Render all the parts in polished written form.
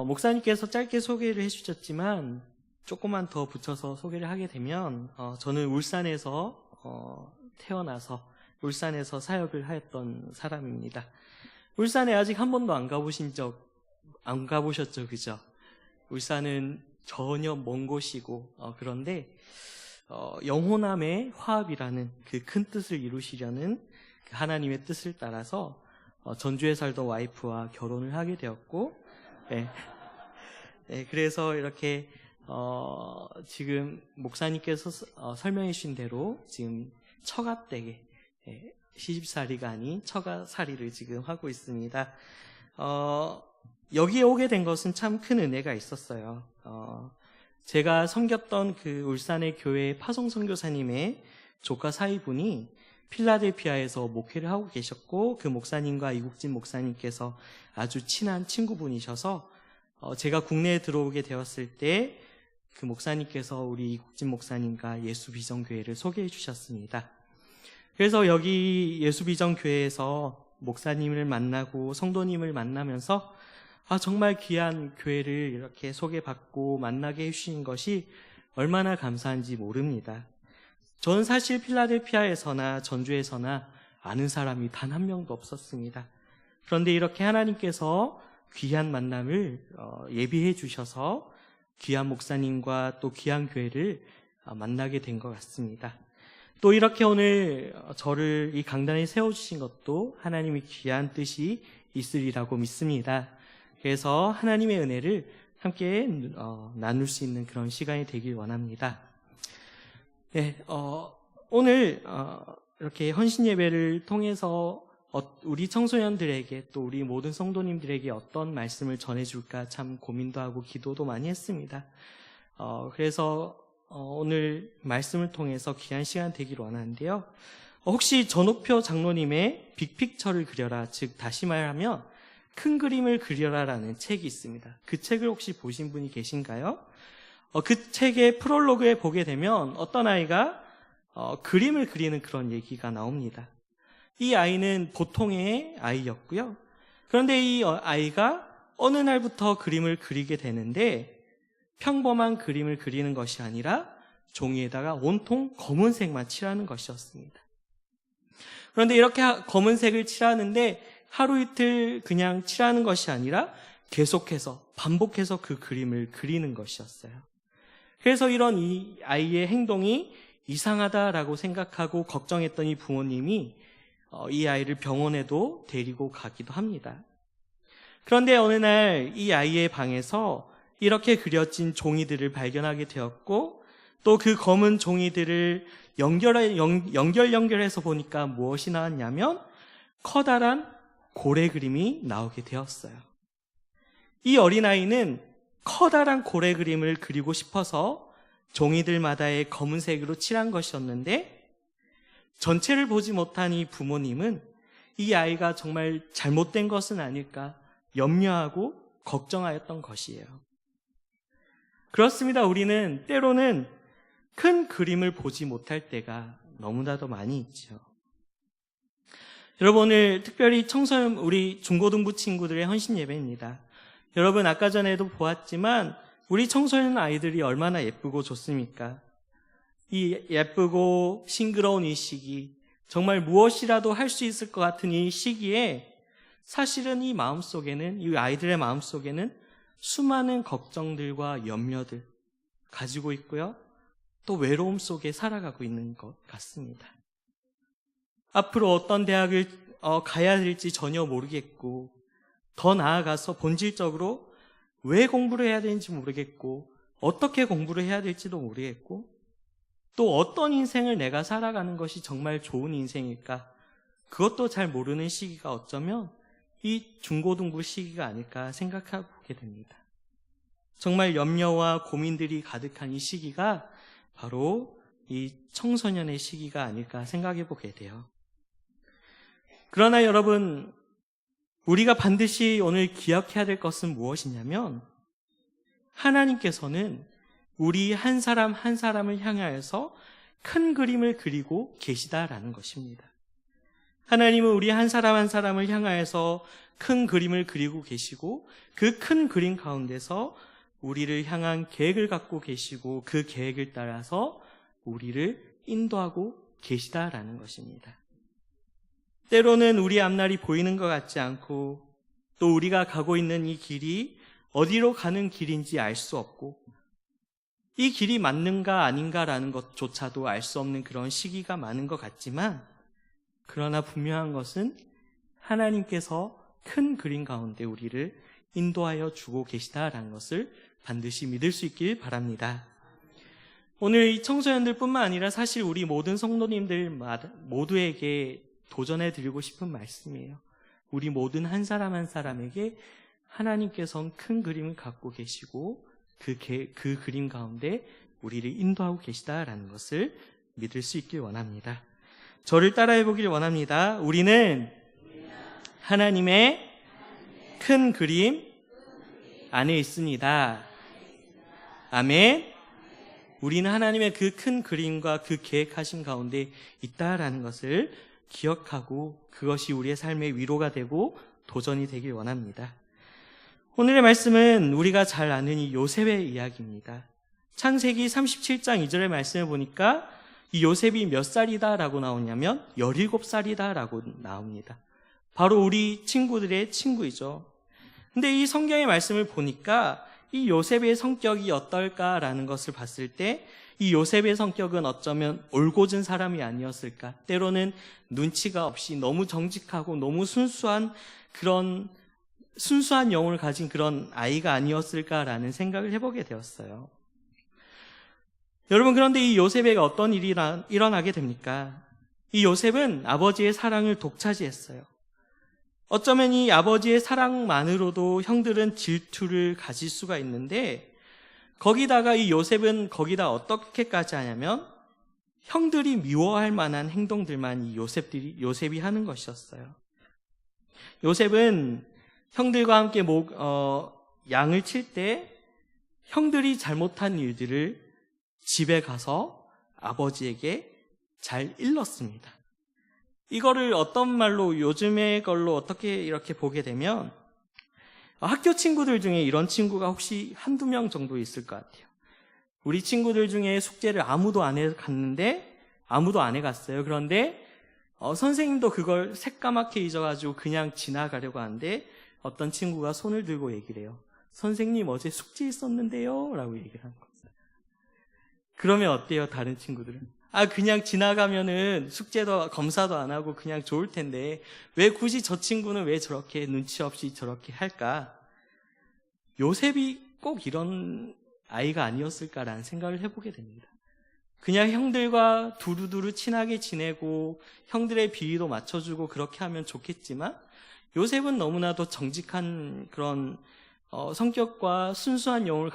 목사님께서 짧게 소개를 해주셨지만 조금만 더 붙여서 소개를 하게 되면 저는 울산에서 태어나서 울산에서 사역을 하였던 사람입니다. 울산에 아직 한 번도 안 가보셨죠, 그죠? 울산은 전혀 먼 곳이고 그런데 영호남의 화합이라는 그 큰 뜻을 이루시려는 그 하나님의 뜻을 따라서 전주에 살던 와이프와 결혼을 하게 되었고, 네. 네, 그래서 이렇게 지금 목사님께서 설명해 주신 대로 지금 처가댁에 시집살이가 아닌 처가살이를 지금 하고 있습니다. 여기에 오게 된 것은 참 큰 은혜가 있었어요. 제가 섬겼던 그 울산의 교회 파송 선교사님의 조카 사위분이 필라델피아에서 목회를 하고 계셨고, 그 목사님과 이국진 목사님께서 아주 친한 친구분이셔서 제가 국내에 들어오게 되었을 때 그 목사님께서 우리 이국진 목사님과 예수비전교회를 소개해 주셨습니다. 그래서 여기 예수비전교회에서 목사님을 만나고 성도님을 만나면서 정말 귀한 교회를 이렇게 소개받고 만나게 해주신 것이 얼마나 감사한지 모릅니다. 저는 사실 필라델피아에서나 전주에서나 아는 사람이 단 한 명도 없었습니다. 그런데 이렇게 하나님께서 귀한 만남을 예비해 주셔서 귀한 목사님과 또 귀한 교회를 만나게 된 것 같습니다. 또 이렇게 오늘 저를 이 강단에 세워주신 것도 하나님의 귀한 뜻이 있으리라고 믿습니다. 그래서 하나님의 은혜를 함께 나눌 수 있는 그런 시간이 되길 원합니다. 네, 오늘 이렇게 헌신 예배를 통해서 우리 청소년들에게 또 우리 모든 성도님들에게 어떤 말씀을 전해줄까 참 고민도 하고 기도도 많이 했습니다. 그래서 오늘 말씀을 통해서 귀한 시간 되길 원하는데요. 혹시 전옥표 장로님의 빅픽처를 그려라, 즉 다시 말하면 큰 그림을 그려라라는 책이 있습니다. 그 책을 혹시 보신 분이 계신가요? 그 책의 프롤로그에 보게 되면 어떤 아이가 그림을 그리는 그런 얘기가 나옵니다. 이 아이는 보통의 아이였고요. 그런데 이 아이가 어느 날부터 그림을 그리게 되는데 평범한 그림을 그리는 것이 아니라 종이에다가 온통 검은색만 칠하는 것이었습니다. 그런데 이렇게 검은색을 칠하는데 하루 이틀 그냥 칠하는 것이 아니라 계속해서 반복해서 그 그림을 그리는 것이었어요. 그래서 이런 이 아이의 행동이 이상하다라고 생각하고 걱정했던 이 부모님이 이 아이를 병원에도 데리고 가기도 합니다. 그런데 어느 날 이 아이의 방에서 이렇게 그려진 종이들을 발견하게 되었고, 또 그 검은 종이들을 연결해서 보니까 무엇이 나왔냐면 커다란 고래 그림이 나오게 되었어요. 이 어린아이는 커다란 고래 그림을 그리고 싶어서 종이들마다의 검은색으로 칠한 것이었는데, 전체를 보지 못한 이 부모님은 이 아이가 정말 잘못된 것은 아닐까 염려하고 걱정하였던 것이에요. 그렇습니다. 우리는 때로는 큰 그림을 보지 못할 때가 너무나도 많이 있죠. 여러분, 오늘 특별히 청소년 우리 중고등부 친구들의 헌신 예배입니다. 여러분, 아까 전에도 보았지만 우리 청소년 아이들이 얼마나 예쁘고 좋습니까? 이 예쁘고 싱그러운 이 시기, 정말 무엇이라도 할 수 있을 것 같은 이 시기에 사실은 이 마음속에는, 이 아이들의 마음속에는 수많은 걱정들과 염려들 가지고 있고요. 또 외로움 속에 살아가고 있는 것 같습니다. 앞으로 어떤 대학을 가야 될지 전혀 모르겠고, 더 나아가서 본질적으로 왜 공부를 해야 되는지 모르겠고, 어떻게 공부를 해야 될지도 모르겠고, 또 어떤 인생을 내가 살아가는 것이 정말 좋은 인생일까, 그것도 잘 모르는 시기가 어쩌면 이 중고등부 시기가 아닐까 생각하게 됩니다. 정말 염려와 고민들이 가득한 이 시기가 바로 이 청소년의 시기가 아닐까 생각해 보게 돼요. 그러나 여러분, 우리가 반드시 오늘 기억해야 될 것은 무엇이냐면, 하나님께서는 우리 한 사람 한 사람을 향하여서 큰 그림을 그리고 계시다라는 것입니다. 하나님은 우리 한 사람 한 사람을 향하여서 큰 그림을 그리고 계시고 그 큰 그림 가운데서 우리를 향한 계획을 갖고 계시고 그 계획을 따라서 우리를 인도하고 계시다라는 것입니다. 때로는 우리 앞날이 보이는 것 같지 않고 또 우리가 가고 있는 이 길이 어디로 가는 길인지 알 수 없고 이 길이 맞는가 아닌가라는 것조차도 알 수 없는 그런 시기가 많은 것 같지만 그러나 분명한 것은 하나님께서 큰 그림 가운데 우리를 인도하여 주고 계시다라는 것을 반드시 믿을 수 있길 바랍니다. 오늘 이 청소년들뿐만 아니라 사실 우리 모든 성도님들 모두에게 도전해 드리고 싶은 말씀이에요. 우리 모든 한 사람 한 사람에게 하나님께서는 큰 그림을 갖고 계시고 그 그림 가운데 우리를 인도하고 계시다라는 것을 믿을 수 있길 원합니다. 저를 따라해 보길 원합니다. 우리는 하나님의 큰 그림 안에 있습니다. 아멘. 우리는 하나님의 그 큰 그림과 그 계획하신 가운데 있다라는 것을 기억하고 그것이 우리의 삶의 위로가 되고 도전이 되길 원합니다. 오늘의 말씀은 우리가 잘 아는 이 요셉의 이야기입니다. 창세기 37장 2절의 말씀을 보니까 이 요셉이 몇 살이다라고 나오냐면 17살이다라고 나옵니다. 바로 우리 친구들의 친구이죠. 근데 이 성경의 말씀을 보니까 이 요셉의 성격이 어떨까라는 것을 봤을 때 이 요셉의 성격은 어쩌면 올곧은 사람이 아니었을까? 때로는 눈치가 없이 너무 정직하고 너무 순수한 영혼을 가진 그런 아이가 아니었을까라는 생각을 해보게 되었어요. 여러분, 그런데 이 요셉에게 어떤 일이 일어나게 됩니까? 이 요셉은 아버지의 사랑을 독차지했어요. 어쩌면 이 아버지의 사랑만으로도 형들은 질투를 가질 수가 있는데 거기다가 이 요셉은 거기다 어떻게까지 하냐면 형들이 미워할 만한 행동들만 이 요셉이 하는 것이었어요. 요셉은 형들과 함께 양을 칠 때 형들이 잘못한 일들을 집에 가서 아버지에게 잘 일렀습니다. 이거를 어떤 말로 요즘의 걸로 어떻게 이렇게 보게 되면 학교 친구들 중에 이런 친구가 혹시 한두 명 정도 있을 것 같아요. 우리 친구들 중에 숙제를 아무도 안 해갔는데 아무도 안 해갔어요. 그런데 선생님도 그걸 새까맣게 잊어가지고 그냥 지나가려고 하는데 어떤 친구가 손을 들고 얘기를 해요. 선생님 어제 숙제 있었는데요? 라고 얘기를 하는 거예요. 그러면 어때요? 다른 친구들은? 그냥 지나가면은 숙제도 검사도 안 하고 그냥 좋을 텐데 왜 굳이 저 친구는 왜 저렇게 눈치 없이 저렇게 할까? 요셉이 꼭 이런 아이가 아니었을까라는 생각을 해보게 됩니다. 그냥 형들과 두루두루 친하게 지내고 형들의 비위도 맞춰주고 그렇게 하면 좋겠지만 요셉은 너무나도 정직한 그런 성격과 순수한 영혼을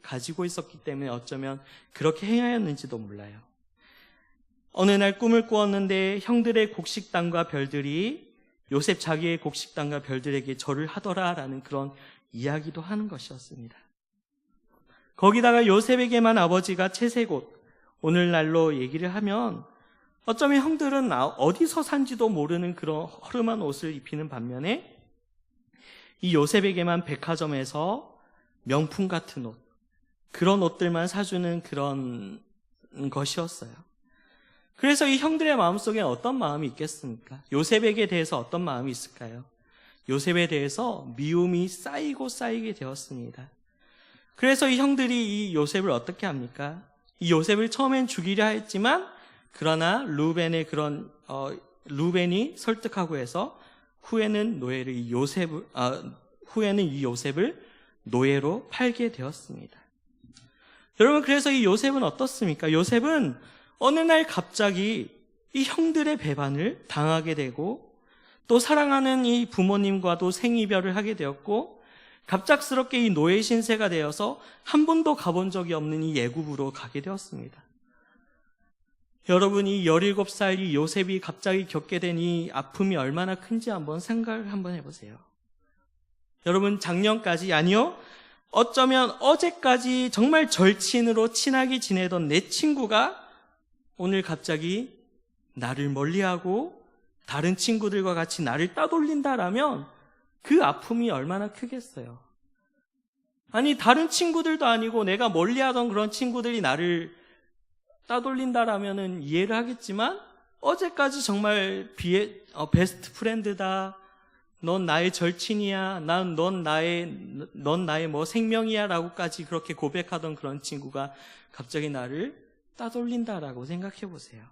가지고 있었기 때문에 어쩌면 그렇게 행하였는지도 몰라요. 어느 날 꿈을 꾸었는데 형들의 곡식당과 별들이 요셉 자기의 곡식당과 별들에게 절을 하더라라는 그런 이야기도 하는 것이었습니다. 거기다가 요셉에게만 아버지가 채색옷, 오늘날로 얘기를 하면 어쩌면 형들은 어디서 산지도 모르는 그런 허름한 옷을 입히는 반면에 이 요셉에게만 백화점에서 명품 같은 옷, 그런 옷들만 사주는 그런 것이었어요. 그래서 이 형들의 마음속에 어떤 마음이 있겠습니까? 요셉에게 대해서 어떤 마음이 있을까요? 요셉에 대해서 미움이 쌓이게 되었습니다. 그래서 이 형들이 이 요셉을 어떻게 합니까? 이 요셉을 처음엔 죽이려 했지만 그러나 루벤이 설득하고 해서 후에는 이 요셉을 노예로 팔게 되었습니다. 여러분, 그래서 이 요셉은 어떻습니까? 요셉은 어느 날 갑자기 이 형들의 배반을 당하게 되고 또 사랑하는 이 부모님과도 생이별을 하게 되었고 갑작스럽게 이 노예 신세가 되어서 한 번도 가본 적이 없는 이 애굽으로 가게 되었습니다. 여러분, 이 17살 이 요셉이 갑자기 겪게 된 이 아픔이 얼마나 큰지 생각을 한번 해보세요. 여러분, 작년까지, 아니요, 어쩌면 어제까지 정말 절친으로 친하게 지내던 내 친구가 오늘 갑자기 나를 멀리하고 다른 친구들과 같이 나를 따돌린다라면 그 아픔이 얼마나 크겠어요. 아니, 다른 친구들도 아니고 내가 멀리하던 그런 친구들이 나를 따돌린다라면은 이해를 하겠지만, 어제까지 정말 베스트 프렌드다, 넌 나의 절친이야, 넌 나의 뭐 생명이야 라고까지 그렇게 고백하던 그런 친구가 갑자기 나를 따돌린다라고 생각해 보세요.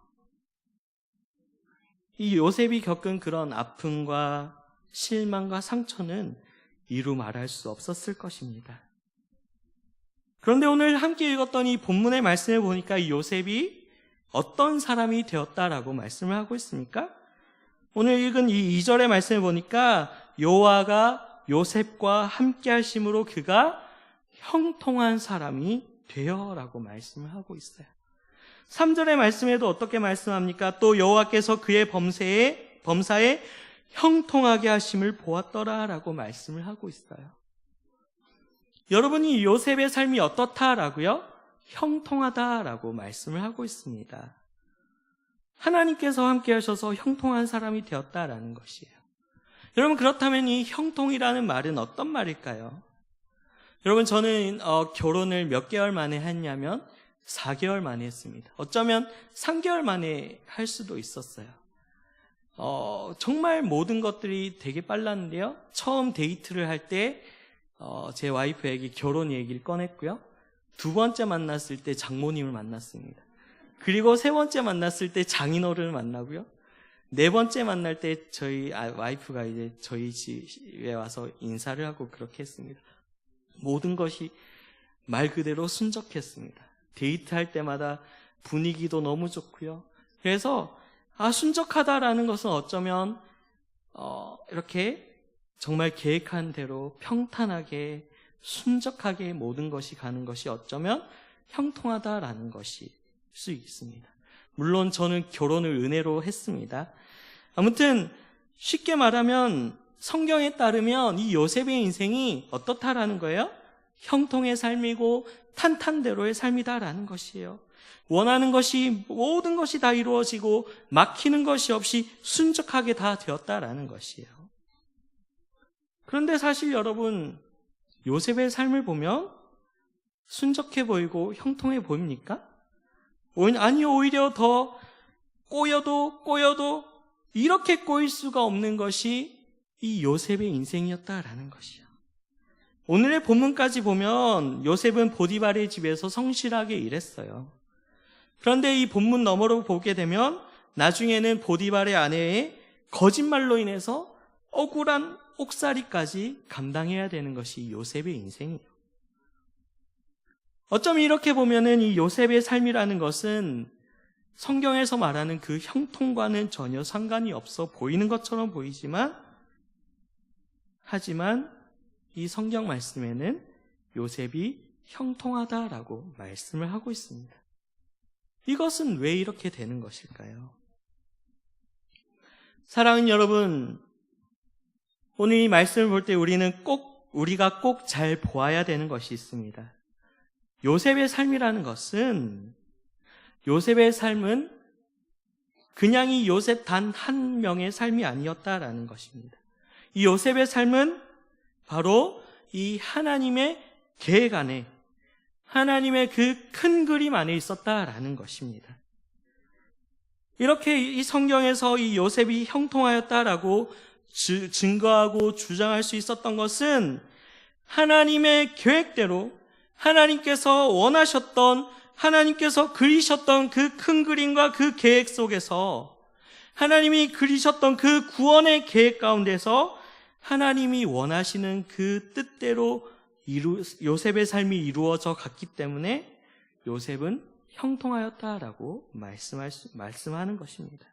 이 요셉이 겪은 그런 아픔과 실망과 상처는 이루 말할 수 없었을 것입니다. 그런데 오늘 함께 읽었던 이 본문의 말씀을 보니까 이 요셉이 어떤 사람이 되었다라고 말씀을 하고 있습니까? 오늘 읽은 이 2절의 말씀을 보니까 여호와가 요셉과 함께 하심으로 그가 형통한 사람이 되어라고 말씀을 하고 있어요. 3절의 말씀에도 어떻게 말씀합니까? 또 여호와께서 그의 범사에 형통하게 하심을 보았더라라고 말씀을 하고 있어요. 여러분이 요셉의 삶이 어떻다라고요? 형통하다라고 말씀을 하고 있습니다. 하나님께서 함께 하셔서 형통한 사람이 되었다라는 것이에요. 여러분, 그렇다면 이 형통이라는 말은 어떤 말일까요? 여러분, 저는 결혼을 몇 개월 만에 했냐면 4개월 만에 했습니다. 어쩌면 3개월 만에 할 수도 있었어요. 정말 모든 것들이 되게 빨랐는데요. 처음 데이트를 할 때 제 와이프에게 결혼 얘기를 꺼냈고요. 2번째 만났을 때 장모님을 만났습니다. 그리고 3번째 만났을 때 장인어른을 만나고요. 4번째 만날 때 저희 와이프가 이제 저희 집에 와서 인사를 하고 그렇게 했습니다. 모든 것이 말 그대로 순적했습니다. 데이트할 때마다 분위기도 너무 좋고요. 그래서 순적하다라는 것은 어쩌면 이렇게 정말 계획한 대로 평탄하게 순적하게 모든 것이 가는 것이 어쩌면 형통하다라는 것일 수 있습니다. 물론 저는 결혼을 은혜로 했습니다. 아무튼 쉽게 말하면 성경에 따르면 이 요셉의 인생이 어떻다라는 거예요? 형통의 삶이고 탄탄대로의 삶이다라는 것이에요. 원하는 것이 모든 것이 다 이루어지고 막히는 것이 없이 순적하게 다 되었다라는 것이에요. 그런데 사실 여러분, 요셉의 삶을 보면 순적해 보이고 형통해 보입니까? 아니요, 오히려 더 꼬여도 이렇게 꼬일 수가 없는 것이 이 요셉의 인생이었다라는 것이요. 오늘의 본문까지 보면 요셉은 보디발의 집에서 성실하게 일했어요. 그런데 이 본문 너머로 보게 되면 나중에는 보디발의 아내의 거짓말로 인해서 억울한 옥살이까지 감당해야 되는 것이 요셉의 인생이에요. 어쩌면 이렇게 보면은 이 요셉의 삶이라는 것은 성경에서 말하는 그 형통과는 전혀 상관이 없어 보이는 것처럼 보이지만, 하지만 이 성경 말씀에는 요셉이 형통하다라고 말씀을 하고 있습니다. 이것은 왜 이렇게 되는 것일까요? 사랑하는 여러분, 오늘 이 말씀을 볼 때 우리가 꼭 잘 보아야 되는 것이 있습니다. 요셉의 삶이라는 것은, 요셉의 삶은 그냥 이 요셉 단 한 명의 삶이 아니었다라는 것입니다. 이 요셉의 삶은 바로 이 하나님의 계획 안에, 하나님의 그 큰 그림 안에 있었다라는 것입니다. 이렇게 이 성경에서 이 요셉이 형통하였다라고 증거하고 주장할 수 있었던 것은 하나님의 계획대로 하나님께서 원하셨던, 하나님께서 그리셨던 그 큰 그림과 그 계획 속에서, 하나님이 그리셨던 그 구원의 계획 가운데서 하나님이 원하시는 그 뜻대로 요셉의 삶이 이루어져 갔기 때문에 요셉은 형통하였다라고 말씀하는 것입니다.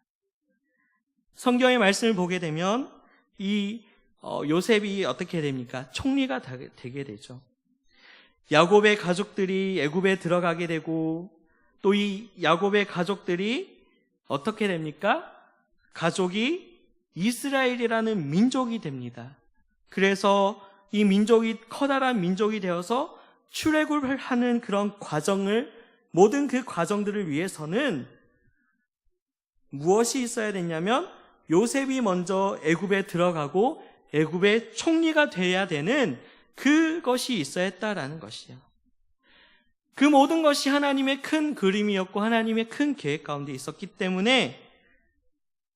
성경의 말씀을 보게 되면 이 요셉이 어떻게 됩니까? 총리가 되게 되죠. 야곱의 가족들이 애굽에 들어가게 되고, 또 이 야곱의 가족들이 어떻게 됩니까? 가족이 이스라엘이라는 민족이 됩니다. 그래서 이 민족이 커다란 민족이 되어서 출애굽을 하는 그런 과정을, 모든 그 과정들을 위해서는 무엇이 있어야 됐냐면 요셉이 먼저 애굽에 들어가고 애굽의 총리가 돼야 되는 그것이 있어야 했다라는 것이요. 그 모든 것이 하나님의 큰 그림이었고 하나님의 큰 계획 가운데 있었기 때문에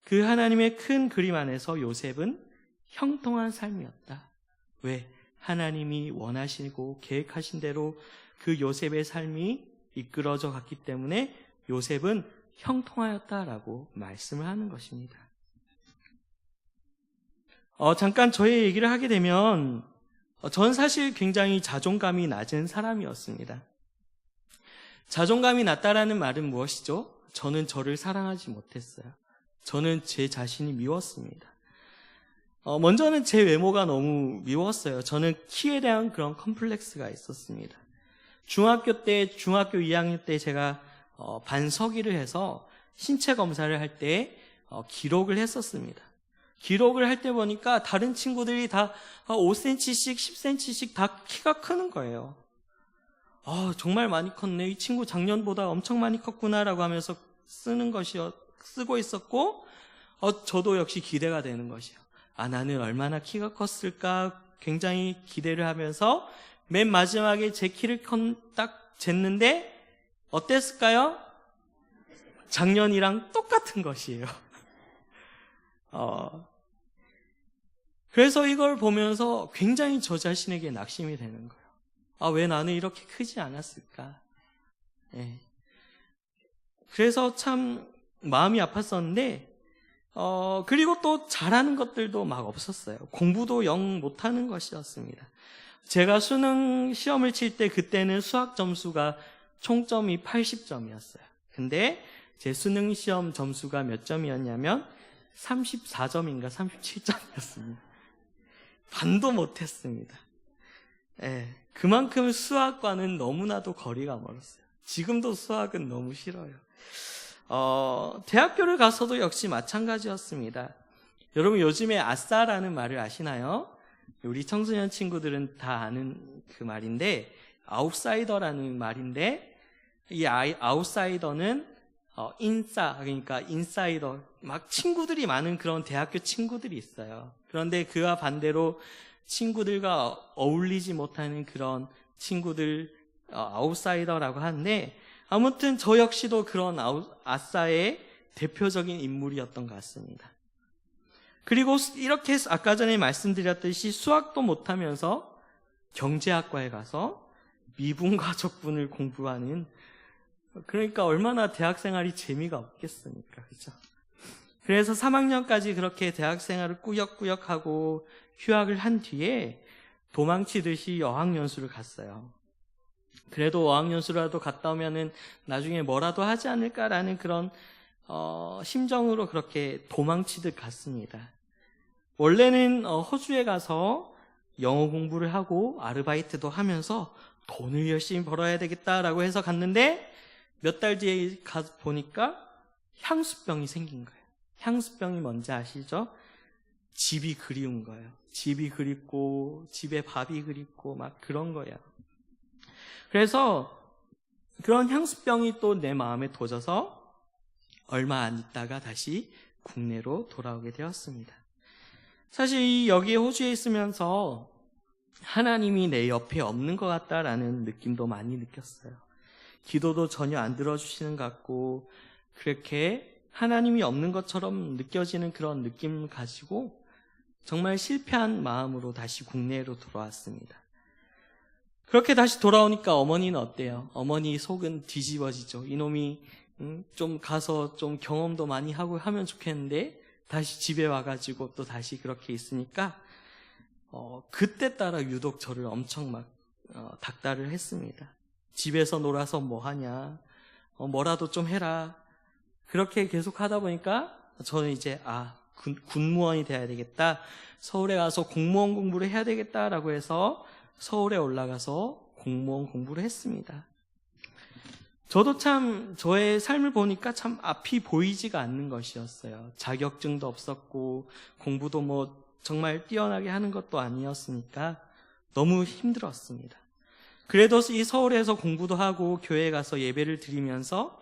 그 하나님의 큰 그림 안에서 요셉은 형통한 삶이었다. 왜? 하나님이 원하시고 계획하신 대로 그 요셉의 삶이 이끌어져 갔기 때문에 요셉은 형통하였다라고 말씀을 하는 것입니다. 잠깐 저의 얘기를 하게 되면 전 사실 굉장히 자존감이 낮은 사람이었습니다. 자존감이 낮다라는 말은 무엇이죠? 저는 저를 사랑하지 못했어요. 저는 제 자신이 미웠습니다. 먼저는 제 외모가 너무 미웠어요. 저는 키에 대한 그런 컴플렉스가 있었습니다. 중학교 2학년 때 제가 반서기를 해서 신체 검사를 할 때 기록을 했었습니다. 기록을 할 때 보니까 다른 친구들이 다 5cm씩 10cm씩 다 키가 크는 거예요. 정말 많이 컸네. 이 친구 작년보다 엄청 많이 컸구나라고 하면서 쓰고 있었고, 저도 역시 기대가 되는 것이요. 나는 얼마나 키가 컸을까 굉장히 기대를 하면서 맨 마지막에 제 키를 딱 쟀는데 어땠을까요? 작년이랑 똑같은 것이에요. 그래서 이걸 보면서 굉장히 저 자신에게 낙심이 되는 거예요. 왜 나는 이렇게 크지 않았을까? 예. 그래서 참 마음이 아팠었는데, 그리고 또 잘하는 것들도 막 없었어요. 공부도 영 못하는 것이었습니다. 제가 수능 시험을 칠 때 그때는 수학 점수가 총점이 80점이었어요. 근데 제 수능 시험 점수가 몇 점이었냐면 34점인가 37점이었습니다. 반도 못했습니다. 예, 그만큼 수학과는 너무나도 거리가 멀었어요. 지금도 수학은 너무 싫어요. 대학교를 가서도 역시 마찬가지였습니다. 여러분 요즘에 아싸라는 말을 아시나요? 우리 청소년 친구들은 다 아는 그 말인데 아웃사이더라는 말인데 이 아웃사이더는 그러니까 인사이더 막 친구들이 많은 그런 대학교 친구들이 있어요. 그런데 그와 반대로 친구들과 어울리지 못하는 그런 친구들 아웃사이더라고 하는데 아무튼 저 역시도 그런 아싸의 대표적인 인물이었던 것 같습니다. 그리고 이렇게 아까 전에 말씀드렸듯이 수학도 못하면서 경제학과에 가서 미분과 적분을 공부하는, 그러니까 얼마나 대학생활이 재미가 없겠습니까? 그렇죠? 그래서 3학년까지 그렇게 대학생활을 꾸역꾸역 하고 휴학을 한 뒤에 도망치듯이 어학연수를 갔어요. 그래도 어학연수라도 갔다 오면은 나중에 뭐라도 하지 않을까라는 그런 심정으로 그렇게 도망치듯 갔습니다. 원래는 호주에 가서 영어 공부를 하고 아르바이트도 하면서 돈을 열심히 벌어야 되겠다라고 해서 갔는데 몇 달 뒤에 가서 보니까 향수병이 생긴 거예요. 향수병이 뭔지 아시죠? 집이 그리운 거예요. 집이 그립고 집에 밥이 그립고 막 그런 거예요. 그래서 그런 향수병이 또 내 마음에 도져서 얼마 안 있다가 다시 국내로 돌아오게 되었습니다. 사실 여기 호주에 있으면서 하나님이 내 옆에 없는 것 같다라는 느낌도 많이 느꼈어요. 기도도 전혀 안 들어주시는 것 같고 그렇게 하나님이 없는 것처럼 느껴지는 그런 느낌을 가지고 정말 실패한 마음으로 다시 국내로 돌아왔습니다. 그렇게 다시 돌아오니까 어머니는 어때요? 어머니 속은 뒤집어지죠. 이놈이 좀 가서 좀 경험도 많이 하고 하면 좋겠는데 다시 집에 와가지고 또 다시 그렇게 있으니까 그때 따라 유독 저를 엄청 막 닥달을 했습니다. 집에서 놀아서 뭐 하냐, 뭐라도 좀 해라. 그렇게 계속 하다 보니까 저는 이제 군무원이 돼야 되겠다, 서울에 가서 공무원 공부를 해야 되겠다라고 해서 서울에 올라가서 공무원 공부를 했습니다. 저도 참 저의 삶을 보니까 참 앞이 보이지가 않는 것이었어요. 자격증도 없었고 공부도 뭐 정말 뛰어나게 하는 것도 아니었으니까 너무 힘들었습니다. 그래도 이 서울에서 공부도 하고 교회에 가서 예배를 드리면서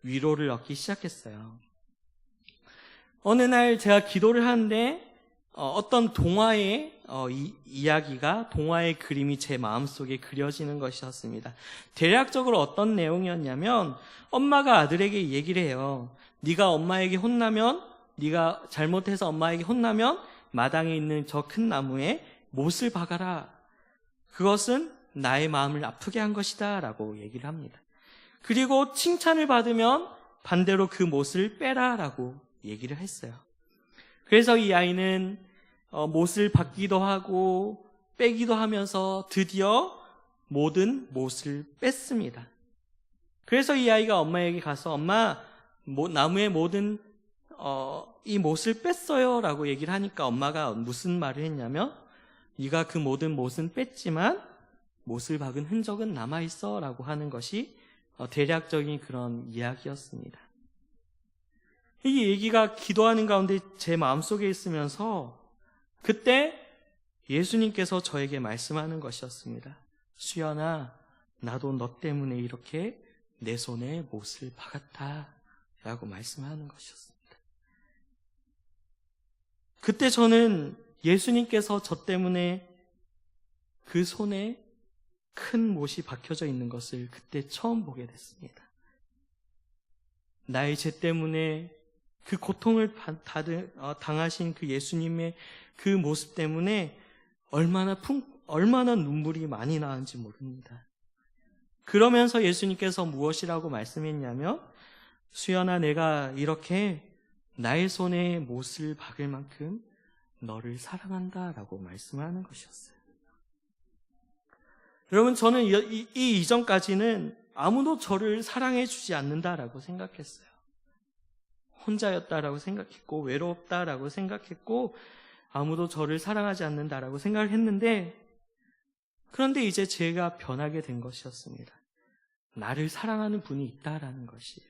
위로를 얻기 시작했어요. 어느 날 제가 기도를 하는데 어떤 동화의 이야기가, 동화의 그림이 제 마음속에 그려지는 것이었습니다. 대략적으로 어떤 내용이었냐면 엄마가 아들에게 얘기를 해요. 네가 엄마에게 혼나면, 네가 잘못해서 엄마에게 혼나면 마당에 있는 저 큰 나무에 못을 박아라. 그것은 나의 마음을 아프게 한 것이다 라고 얘기를 합니다. 그리고 칭찬을 받으면 반대로 그 못을 빼라 라고 얘기를 했어요. 그래서 이 아이는 못을 받기도 하고 빼기도 하면서 드디어 모든 못을 뺐습니다. 그래서 이 아이가 엄마에게 가서 엄마, 나무의 모든 이 못을 뺐어요 라고 얘기를 하니까 엄마가 무슨 말을 했냐면 네가 그 모든 못은 뺐지만 못을 박은 흔적은 남아있어 라고 하는 것이 대략적인 그런 이야기였습니다. 이 얘기가 기도하는 가운데 제 마음속에 있으면서 그때 예수님께서 저에게 말씀하는 것이었습니다. 수연아, 나도 너 때문에 이렇게 내 손에 못을 박았다 라고 말씀하는 것이었습니다. 그때 저는 예수님께서 저 때문에 그 손에 큰 못이 박혀져 있는 것을 그때 처음 보게 됐습니다. 나의 죄 때문에 그 고통을 당하신 그 예수님의 그 모습 때문에 얼마나 눈물이 많이 나는지 모릅니다. 그러면서 예수님께서 무엇이라고 말씀했냐면 수연아, 내가 이렇게 나의 손에 못을 박을 만큼 너를 사랑한다 라고 말씀하는 것이었어요. 여러분, 저는 이 이전까지는 아무도 저를 사랑해 주지 않는다라고 생각했어요. 혼자였다라고 생각했고 외롭다라고 생각했고 아무도 저를 사랑하지 않는다라고 생각을 했는데, 그런데 이제 제가 변하게 된 것이었습니다. 나를 사랑하는 분이 있다라는 것이에요.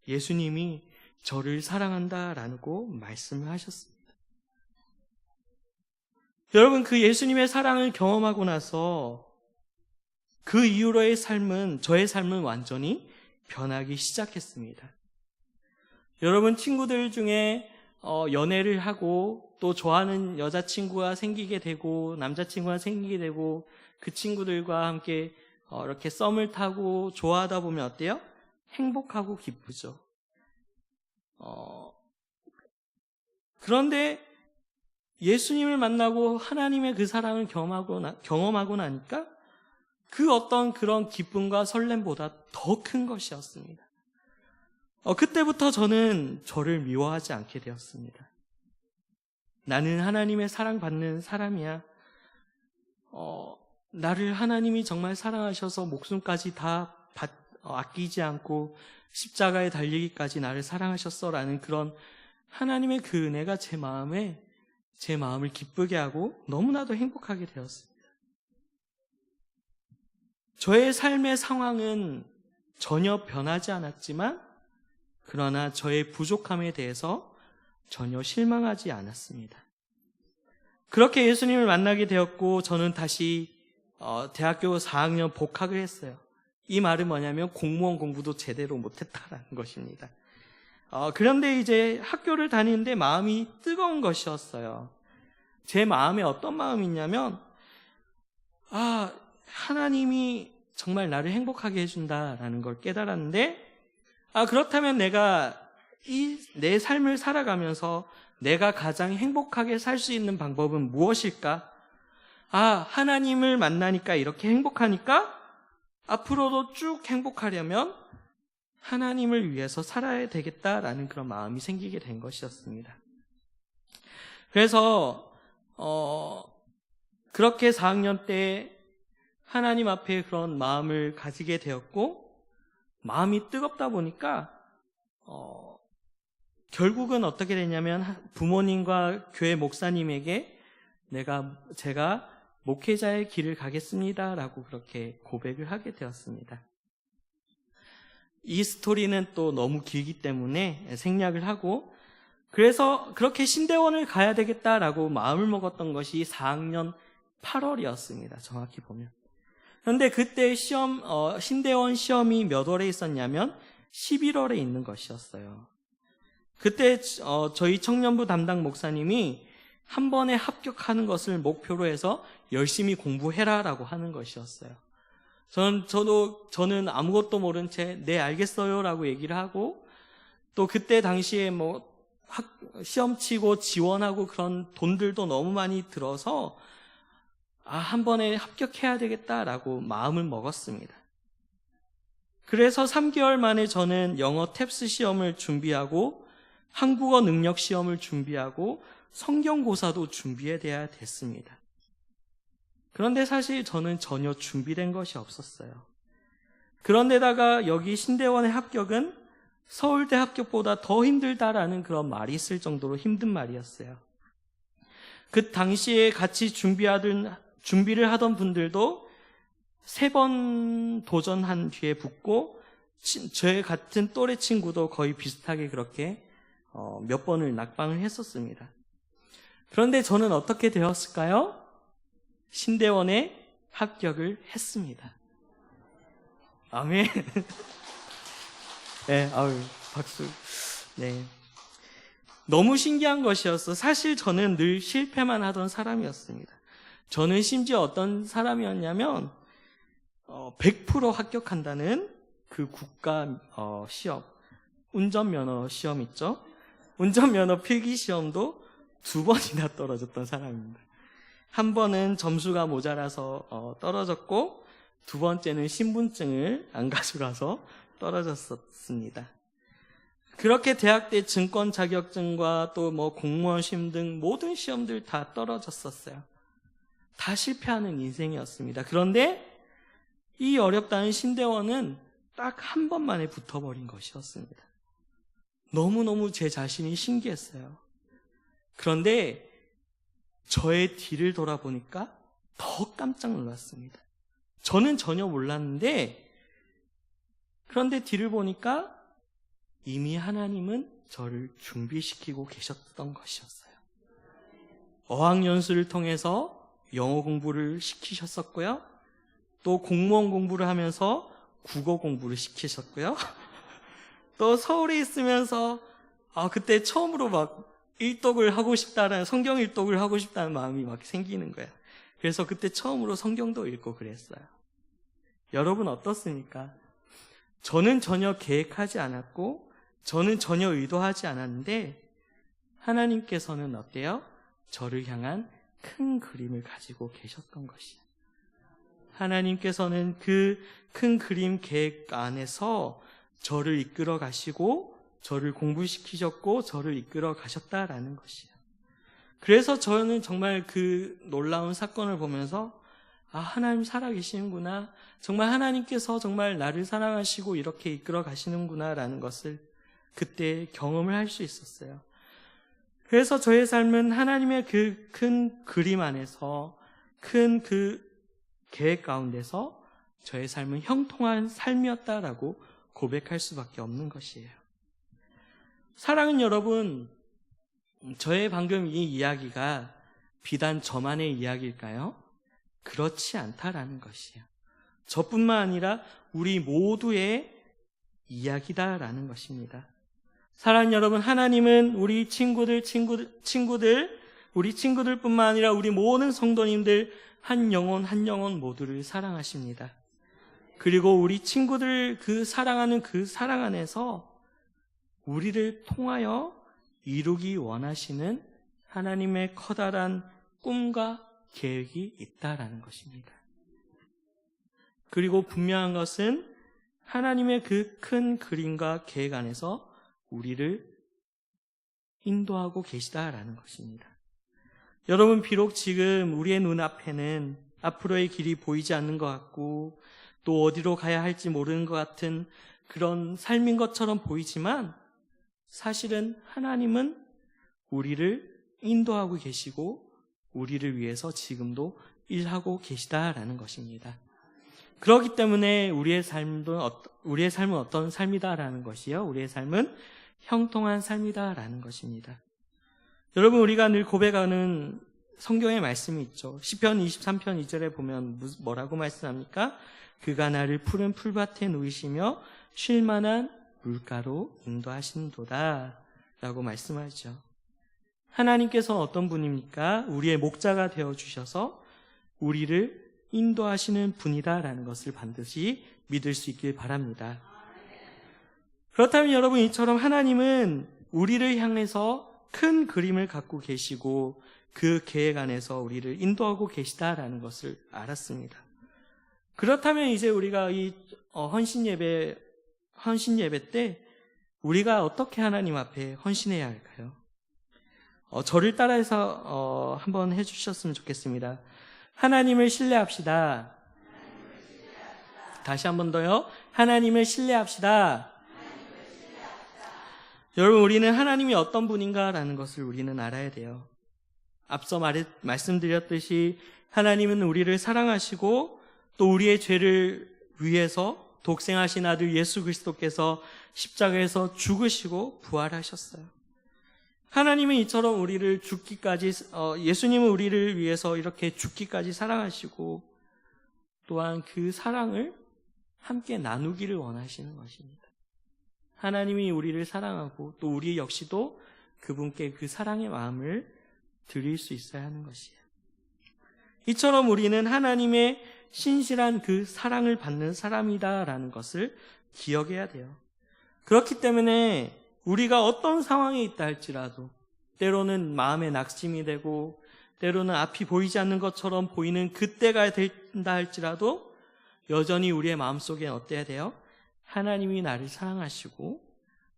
예수님이 저를 사랑한다라고 말씀을 하셨습니다. 여러분, 그 예수님의 사랑을 경험하고 나서 그 이후로의 저의 삶은 완전히 변하기 시작했습니다. 여러분, 친구들 중에 연애를 하고 또 좋아하는 여자친구가 생기게 되고 남자친구가 생기게 되고 그 친구들과 함께 이렇게 썸을 타고 좋아하다 보면 어때요? 행복하고 기쁘죠. 그런데 예수님을 만나고 하나님의 그 사랑을 경험하고 나니까 그 어떤 그런 기쁨과 설렘보다 더 큰 것이었습니다. 그때부터 저는 저를 미워하지 않게 되었습니다. 나는 하나님의 사랑받는 사람이야. 나를 하나님이 정말 사랑하셔서 목숨까지 다 아끼지 않고 십자가에 달리기까지 나를 사랑하셨어라는 그런 하나님의 그 은혜가 제 마음을 기쁘게 하고 너무나도 행복하게 되었습니다. 저의 삶의 상황은 전혀 변하지 않았지만 그러나 저의 부족함에 대해서 전혀 실망하지 않았습니다. 그렇게 예수님을 만나게 되었고 저는 다시 대학교 4학년 복학을 했어요. 이 말은 뭐냐면 공무원 공부도 제대로 못했다라는 것입니다. 그런데 이제 학교를 다니는데 마음이 뜨거운 것이었어요. 제 마음에 어떤 마음이 있냐면 하나님이 정말 나를 행복하게 해준다라는 걸 깨달았는데 그렇다면 내가 내 삶을 살아가면서 내가 가장 행복하게 살 수 있는 방법은 무엇일까? 하나님을 만나니까 이렇게 행복하니까 앞으로도 쭉 행복하려면 하나님을 위해서 살아야 되겠다라는 그런 마음이 생기게 된 것이었습니다. 그래서 그렇게 4학년 때 하나님 앞에 그런 마음을 가지게 되었고 마음이 뜨겁다 보니까 결국은 어떻게 됐냐면 부모님과 교회 목사님에게 제가 목회자의 길을 가겠습니다라고 그렇게 고백을 하게 되었습니다. 이 스토리는 또 너무 길기 때문에 생략을 하고 그래서 그렇게 신대원을 가야 되겠다라고 마음을 먹었던 것이 4학년 8월이었습니다. 정확히 보면. 그런데 그때 신대원 시험이 몇 월에 있었냐면 11월에 있는 것이었어요. 그때 저희 청년부 담당 목사님이 한 번에 합격하는 것을 목표로 해서 열심히 공부해라라고 하는 것이었어요. 저는 아무것도 모른 채 네 알겠어요라고 얘기를 하고, 또 그때 당시에 시험 치고 지원하고 그런 돈들도 너무 많이 들어서 한 번에 합격해야 되겠다라고 마음을 먹었습니다. 그래서 3개월 만에 저는 영어 탭스 시험을 준비하고 한국어 능력 시험을 준비하고 성경고사도 준비해야 됐습니다. 그런데 사실 저는 전혀 준비된 것이 없었어요. 그런데다가 여기 신대원의 합격은 서울대 합격보다 더 힘들다라는 그런 말이 있을 정도로 힘든 말이었어요. 그 당시에 같이 준비를 하던 분들도 3번 도전한 뒤에 붙고, 저의 같은 또래 친구도 거의 비슷하게 그렇게 몇 번을 낙방을 했었습니다. 그런데 저는 어떻게 되었을까요? 신대원에 합격을 했습니다. 아멘. 네, 박수. 네. 너무 신기한 것이었어. 사실 저는 늘 실패만 하던 사람이었습니다. 저는 심지어 어떤 사람이었냐면 100% 합격한다는 그 국가 시험, 운전면허 시험 있죠? 운전면허 필기 시험도 2번이나 떨어졌던 사람입니다. 한 번은 점수가 모자라서 떨어졌고, 2번째는 신분증을 안 가져가서 떨어졌었습니다. 그렇게 대학 때 증권 자격증과 또 공무원 시험 등 모든 시험들 다 떨어졌었어요. 다 실패하는 인생이었습니다. 그런데 이 어렵다는 신대원은 딱 한 번만에 붙어버린 것이었습니다. 너무너무 제 자신이 신기했어요. 그런데 저의 뒤를 돌아보니까 더 깜짝 놀랐습니다. 저는 전혀 몰랐는데, 그런데 뒤를 보니까 이미 하나님은 저를 준비시키고 계셨던 것이었어요. 어학연수를 통해서 영어 공부를 시키셨었고요. 또 공무원 공부를 하면서 국어 공부를 시키셨고요. 또 서울에 있으면서 그때 처음으로 일독을 하고 싶다라는, 성경 일독을 하고 싶다는 마음이 생기는 거예요. 그래서 그때 처음으로 성경도 읽고 그랬어요. 여러분 어떻습니까? 저는 전혀 계획하지 않았고, 저는 전혀 의도하지 않았는데, 하나님께서는 어때요? 저를 향한 큰 그림을 가지고 계셨던 것이에요. 하나님께서는 그 큰 그림 계획 안에서 저를 이끌어 가시고, 저를 공부시키셨고, 저를 이끌어 가셨다라는 것이에요. 그래서 저는 정말 그 놀라운 사건을 보면서 하나님 살아계시는구나, 정말 하나님께서 정말 나를 사랑하시고 이렇게 이끌어 가시는구나 라는 것을 그때 경험을 할 수 있었어요. 그래서 저의 삶은 하나님의 그 큰 그림 안에서, 큰 그 계획 가운데서 저의 삶은 형통한 삶이었다라고 고백할 수밖에 없는 것이에요. 사랑하는 여러분, 저의 방금 이 이야기가 비단 저만의 이야기일까요? 그렇지 않다라는 것이에요. 저뿐만 아니라 우리 모두의 이야기다라는 것입니다. 사랑하는 여러분, 하나님은 우리 우리 친구들뿐만 아니라 우리 모든 성도님들 한 영혼 모두를 사랑하십니다. 그리고 우리 친구들 사랑하는 그 사랑 안에서 우리를 통하여 이루기 원하시는 하나님의 커다란 꿈과 계획이 있다라는 것입니다. 그리고 분명한 것은 하나님의 그 큰 그림과 계획 안에서 우리를 인도하고 계시다라는 것입니다. 여러분, 비록 지금 우리의 눈앞에는 앞으로의 길이 보이지 않는 것 같고, 또 어디로 가야 할지 모르는 것 같은 그런 삶인 것처럼 보이지만, 사실은 하나님은 우리를 인도하고 계시고 우리를 위해서 지금도 일하고 계시다라는 것입니다. 그렇기 때문에 우리의 삶은 어떤 삶이다라는 것이요, 우리의 삶은 형통한 삶이다라는 것입니다. 여러분, 우리가 늘 고백하는 성경의 말씀이 있죠. 시편 23편 2절에 보면 뭐라고 말씀합니까? 그가 나를 푸른 풀밭에 누이시며 쉴만한 물가로 인도하신도다. 라고 말씀하죠. 하나님께서 어떤 분입니까? 우리의 목자가 되어주셔서 우리를 인도하시는 분이다라는 것을 반드시 믿을 수 있길 바랍니다. 그렇다면 여러분, 이처럼 하나님은 우리를 향해서 큰 그림을 갖고 계시고 그 계획 안에서 우리를 인도하고 계시다라는 것을 알았습니다. 그렇다면 이제 우리가 이 헌신 예배 때 우리가 어떻게 하나님 앞에 헌신해야 할까요? 저를 따라해서 한번 해주셨으면 좋겠습니다. 하나님을 신뢰합시다. 다시 한 번 더요. 하나님을 신뢰합시다. 여러분, 우리는 하나님이 어떤 분인가라는 것을 우리는 알아야 돼요. 앞서 말씀드렸듯이 하나님은 우리를 사랑하시고 또 우리의 죄를 위해서 독생하신 아들 예수 그리스도께서 십자가에서 죽으시고 부활하셨어요. 하나님은 이처럼 우리를 예수님은 우리를 위해서 이렇게 죽기까지 사랑하시고 또한 그 사랑을 함께 나누기를 원하시는 것입니다. 하나님이 우리를 사랑하고 또 우리 역시도 그분께 그 사랑의 마음을 드릴 수 있어야 하는 것이에요. 이처럼 우리는 하나님의 신실한 그 사랑을 받는 사람이다라는 것을 기억해야 돼요. 그렇기 때문에 우리가 어떤 상황에 있다 할지라도 때로는 마음에 낙심이 되고 때로는 앞이 보이지 않는 것처럼 보이는 그때가 된다 할지라도 여전히 우리의 마음속에 어때야 돼요? 하나님이 나를 사랑하시고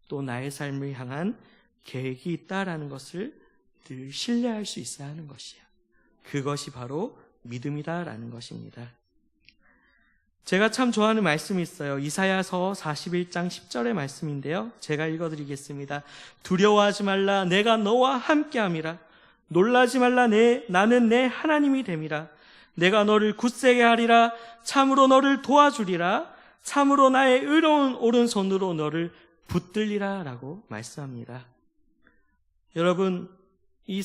또 나의 삶을 향한 계획이 있다라는 것을 늘 신뢰할 수 있어야 하는 것이에요. 그것이 바로 믿음이다라는 것입니다. 제가 참 좋아하는 말씀이 있어요. 이사야서 41장 10절의 말씀인데요. 제가 읽어드리겠습니다. 두려워하지 말라. 내가 너와 함께함이라. 놀라지 말라. 나는 내 하나님이 됨이라. 내가 너를 굳세게 하리라. 참으로 너를 도와주리라. 참으로 나의 의로운 오른손으로 너를 붙들리라 라고 말씀합니다. 여러분, 이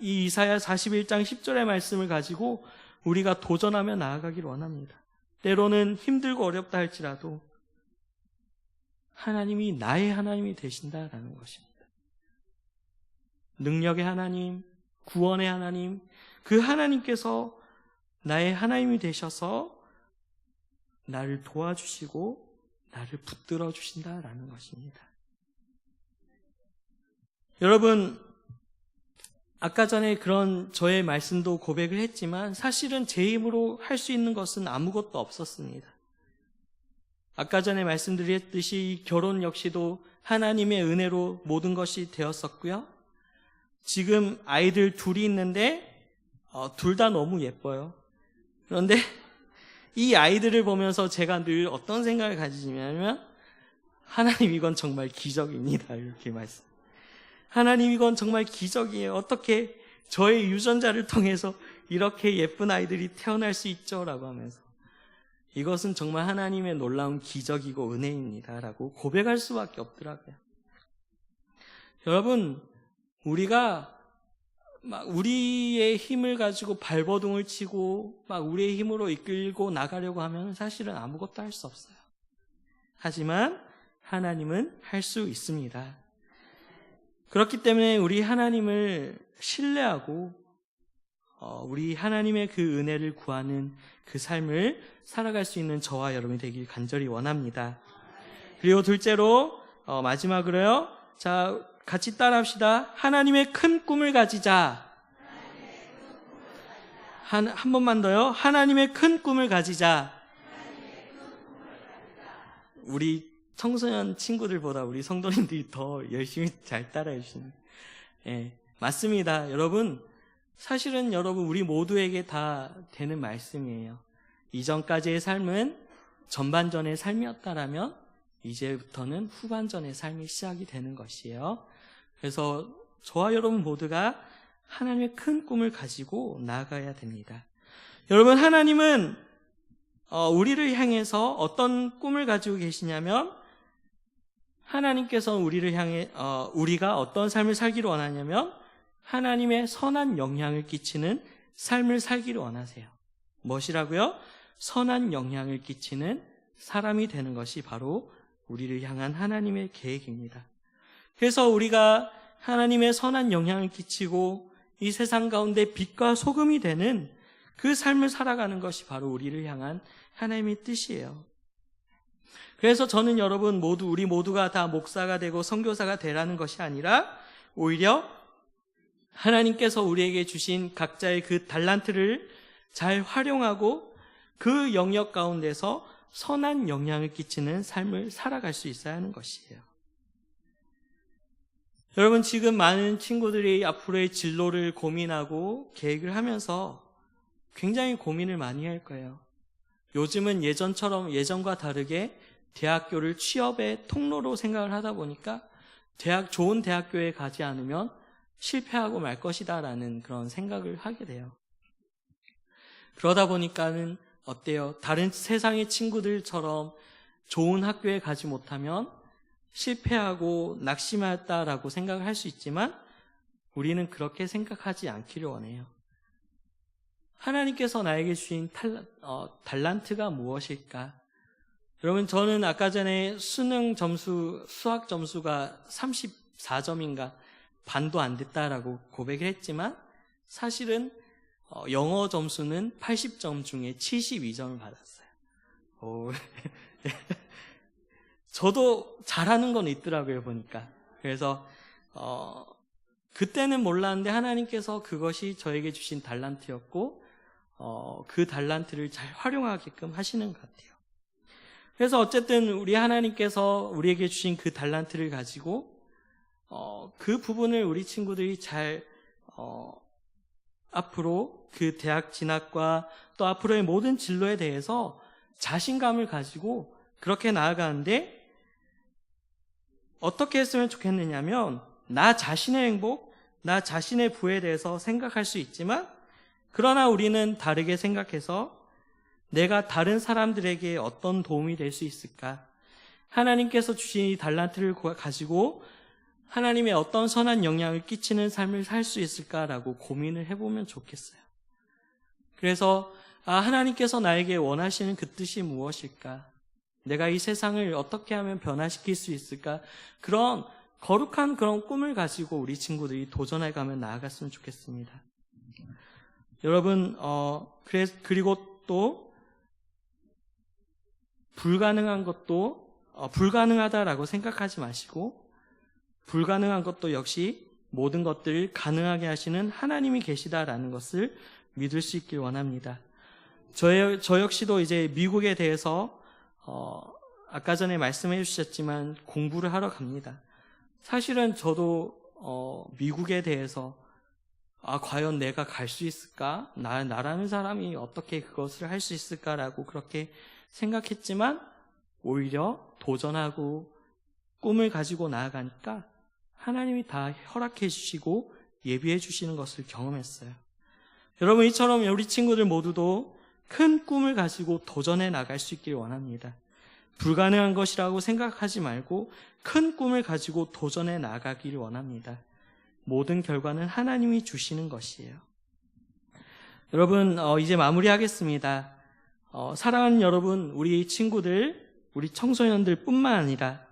이사야 41장 10절의 말씀을 가지고 우리가 도전하며 나아가기를 원합니다. 때로는 힘들고 어렵다 할지라도 하나님이 나의 하나님이 되신다라는 것입니다. 능력의 하나님, 구원의 하나님, 그 하나님께서 나의 하나님이 되셔서 나를 도와주시고 나를 붙들어 주신다라는 것입니다. 여러분, 아까 전에 그런 저의 말씀도 고백을 했지만 사실은 제 힘으로 할 수 있는 것은 아무것도 없었습니다. 아까 전에 말씀드렸듯이 결혼 역시도 하나님의 은혜로 모든 것이 되었었고요. 지금 아이들 둘이 있는데 둘 다 너무 예뻐요. 그런데 이 아이들을 보면서 제가 늘 어떤 생각을 가지냐면 하나님, 이건 정말 기적입니다. 이렇게 말씀. 하나님, 이건 정말 기적이에요. 어떻게 저의 유전자를 통해서 이렇게 예쁜 아이들이 태어날 수 있죠? 라고 하면서 이것은 정말 하나님의 놀라운 기적이고 은혜입니다. 라고 고백할 수밖에 없더라고요. 여러분, 우리가 막 우리의 힘을 가지고 발버둥을 치고 막 우리의 힘으로 이끌고 나가려고 하면 사실은 아무것도 할 수 없어요. 하지만 하나님은 할 수 있습니다. 그렇기 때문에 우리 하나님을 신뢰하고 우리 하나님의 그 은혜를 구하는 그 삶을 살아갈 수 있는 저와 여러분이 되길 간절히 원합니다. 그리고 둘째로 마지막으로요. 자, 같이 따라합시다. 하나님의 큰 꿈을 가지자. 한 번만 더요. 하나님의 큰 꿈을 가지자. 우리 청소년 친구들보다 우리 성도님들이 더 열심히 잘 따라해 주시는. 예, 맞습니다. 여러분, 사실은 여러분 우리 모두에게 다 되는 말씀이에요. 이전까지의 삶은 전반전의 삶이었다라면 이제부터는 후반전의 삶이 시작이 되는 것이에요. 그래서 저와 여러분 모두가 하나님의 큰 꿈을 가지고 나아가야 됩니다. 여러분, 하나님은 우리를 향해서 어떤 꿈을 가지고 계시냐면 하나님께서 우리를 향해 우리가 어떤 삶을 살기를 원하냐면 하나님의 선한 영향을 끼치는 삶을 살기를 원하세요. 무엇이라고요? 선한 영향을 끼치는 사람이 되는 것이 바로 우리를 향한 하나님의 계획입니다. 그래서 우리가 하나님의 선한 영향을 끼치고 이 세상 가운데 빛과 소금이 되는 그 삶을 살아가는 것이 바로 우리를 향한 하나님의 뜻이에요. 그래서 저는 여러분 우리 모두가 다 목사가 되고 선교사가 되라는 것이 아니라 오히려 하나님께서 우리에게 주신 각자의 그 달란트를 잘 활용하고 그 영역 가운데서 선한 영향을 끼치는 삶을 살아갈 수 있어야 하는 것이에요. 여러분, 지금 많은 친구들이 앞으로의 진로를 고민하고 계획을 하면서 굉장히 고민을 많이 할 거예요. 요즘은 예전과 다르게 대학교를 취업의 통로로 생각을 하다 보니까 좋은 대학교에 가지 않으면 실패하고 말 것이다라는 그런 생각을 하게 돼요. 그러다 보니까는 어때요? 다른 세상의 친구들처럼 좋은 학교에 가지 못하면 실패하고 낙심했다라고 생각을 할 수 있지만 우리는 그렇게 생각하지 않기를 원해요. 하나님께서 나에게 주신 달란트가 무엇일까? 여러분, 저는 아까 전에 수학 점수가 34점인가 반도 안 됐다라고 고백을 했지만 사실은 영어 점수는 80점 중에 72점을 받았어요. 저도 잘하는 건 있더라고요, 보니까. 그래서 그때는 몰랐는데 하나님께서 그것이 저에게 주신 달란트였고 그 달란트를 잘 활용하게끔 하시는 것 같아요. 그래서 어쨌든 우리 하나님께서 우리에게 주신 그 달란트를 가지고 그 부분을 우리 친구들이 잘 앞으로 그 대학 진학과 또 앞으로의 모든 진로에 대해서 자신감을 가지고 그렇게 나아가는데 어떻게 했으면 좋겠느냐면 나 자신의 행복, 나 자신의 부에 대해서 생각할 수 있지만 그러나 우리는 다르게 생각해서 내가 다른 사람들에게 어떤 도움이 될 수 있을까? 하나님께서 주신 이 달란트를 가지고 하나님의 어떤 선한 영향을 끼치는 삶을 살 수 있을까라고 고민을 해보면 좋겠어요. 그래서 하나님께서 나에게 원하시는 그 뜻이 무엇일까? 내가 이 세상을 어떻게 하면 변화시킬 수 있을까? 그런 거룩한 그런 꿈을 가지고 우리 친구들이 도전해가며 나아갔으면 좋겠습니다. 여러분, 그리고 또 불가능한 것도 불가능하다라고 생각하지 마시고 불가능한 것도 역시 모든 것들을 가능하게 하시는 하나님이 계시다라는 것을 믿을 수 있길 원합니다. 저 역시도 이제 미국에 대해서 아까 전에 말씀해 주셨지만 공부를 하러 갑니다. 사실은 저도 미국에 대해서 과연 내가 갈 수 있을까? 나라는 사람이 어떻게 그것을 할 수 있을까라고 그렇게 생각했지만 오히려 도전하고 꿈을 가지고 나아가니까 하나님이 다 허락해 주시고 예비해 주시는 것을 경험했어요. 여러분, 이처럼 우리 친구들 모두도 큰 꿈을 가지고 도전해 나갈 수 있길 원합니다. 불가능한 것이라고 생각하지 말고 큰 꿈을 가지고 도전해 나가기를 원합니다. 모든 결과는 하나님이 주시는 것이에요. 여러분, 이제 마무리하겠습니다. 사랑하는 여러분, 우리 친구들, 우리 청소년들 뿐만 아니라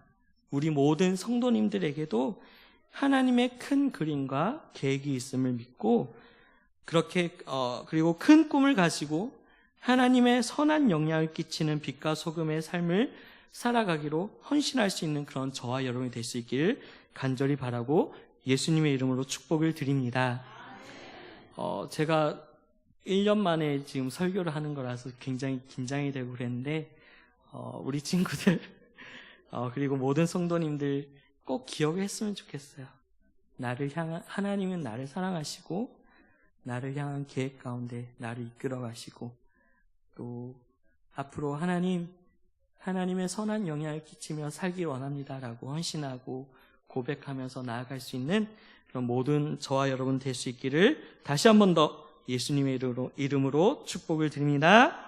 우리 모든 성도님들에게도 하나님의 큰 그림과 계획이 있음을 믿고 그리고 큰 꿈을 가지고 하나님의 선한 영향을 끼치는 빛과 소금의 삶을 살아가기로 헌신할 수 있는 그런 저와 여러분이 될 수 있기를 간절히 바라고 예수님의 이름으로 축복을 드립니다. 제가 1년 만에 지금 설교를 하는 거라서 굉장히 긴장이 되고 그랬는데 우리 친구들 그리고 모든 성도님들 꼭 기억했으면 좋겠어요. 하나님은 나를 사랑하시고 나를 향한 계획 가운데 나를 이끌어 가시고 또 앞으로 하나님의 선한 영향을 끼치며 살기 원합니다라고 헌신하고 고백하면서 나아갈 수 있는 그런 모든 저와 여러분 될 수 있기를 다시 한 번 더 예수님의 이름으로 축복을 드립니다.